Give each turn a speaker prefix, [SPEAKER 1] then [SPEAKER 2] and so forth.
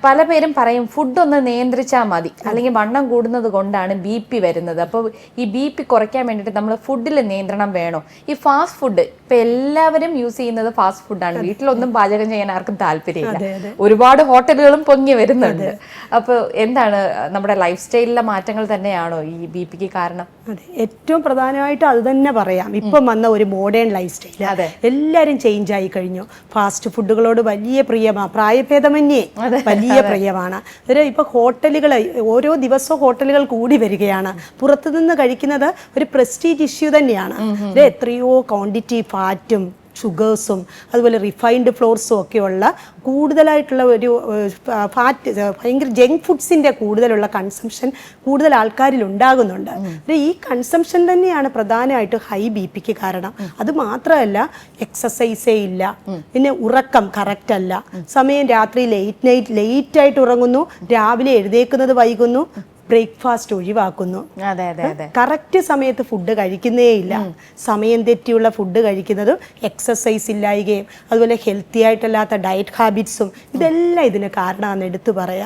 [SPEAKER 1] പല പേരും പറയും ഫുഡ് ഒന്ന് നിയന്ത്രിച്ചാൽ മതി, അല്ലെങ്കിൽ വണ്ണം കൂടുന്നത് കൊണ്ടാണ് BP വരുന്നത്. അപ്പോൾ ഈ BP കുറയ്ക്കാൻ വേണ്ടിയിട്ട് നമ്മൾ ഫുഡിൽ നിയന്ത്രണം വേണോ? ഈ ഫാസ്റ്റ് ഫുഡ് ഇപ്പൊ എല്ലാവരും യൂസ് ചെയ്യുന്നത് ഫാസ്റ്റ് ഫുഡാണ്. വീട്ടിലൊന്നും പാചകം ചെയ്യാൻ ആർക്കും താല്പര്യമില്ല. ഒരുപാട് ഹോട്ടലുകളും പൊങ്ങി വരുന്നുണ്ട്. അപ്പോൾ എന്താണ് നമ്മുടെ ലൈഫ് സ്റ്റൈലിലെ മാറ്റങ്ങൾ തന്നെയാണോ ഈ BPക്ക് കാരണം?
[SPEAKER 2] അതെ, ഏറ്റവും പ്രധാനമായിട്ട് അത് തന്നെ പറയാം. ഇപ്പം വന്ന ഒരു മോഡേൺ ലൈഫ് സ്റ്റൈൽ എല്ലാവരും ചേഞ്ച് ആയി കഴിഞ്ഞു. ഫാസ്റ്റ് ഫുഡുകളോട് വലിയ പ്രിയമാണ്, പ്രായഭേദമന്യേ വലിയ പ്രിയമാണ്. ഇപ്പൊ ഹോട്ടലുകൾ ഓരോ ദിവസവും ഹോട്ടലുകൾ കൂടി വരികയാണ്. പുറത്തുനിന്ന് കഴിക്കുന്നത് ഒരു പ്രസ്റ്റീജ് ഇഷ്യൂ തന്നെയാണ്. എത്രയോ ക്വാണ്ടിറ്റി ഫാറ്റും ഷുഗേഴ്സും അതുപോലെ റിഫൈൻഡ് ഫ്ലോർസും ഒക്കെയുള്ള കൂടുതലായിട്ടുള്ള ഒരു ഫാറ്റ്, ഭയങ്കര ജങ്ക് ഫുഡ്സിൻ്റെ കൂടുതലുള്ള കൺസംഷൻ കൂടുതൽ ആൾക്കാരിൽ ഉണ്ടാകുന്നുണ്ട്. ഈ കൺസംഷൻ തന്നെയാണ് പ്രധാനമായിട്ട് ഹൈ BPക്ക് കാരണം. അത് മാത്രമല്ല, എക്സസൈസേ ഇല്ല, പിന്നെ ഉറക്കം കറക്റ്റ് അല്ല, സമയം രാത്രി ലേറ്റായിട്ട് ഉറങ്ങുന്നു, രാവിലെ എഴുന്നേക്കുന്നത് വൈകുന്നു, ബ്രേക്ക്ഫാസ്റ്റ് ഒഴിവാക്കുന്നു, കറക്റ്റ് സമയത്ത് ഫുഡ് കഴിക്കുന്നേ ഇല്ല, സമയം തെറ്റിയുള്ള ഫുഡ് കഴിക്കുന്നതും എക്സസൈസ് ഇല്ലായ്കയും അതുപോലെ ഹെൽത്തി ആയിട്ടല്ലാത്ത ഡയറ്റ് ഹാബിറ്റ്സും ഇതെല്ലാം ഇതിന് കാരണമാണെന്ന് എടുത്തു പറയാം.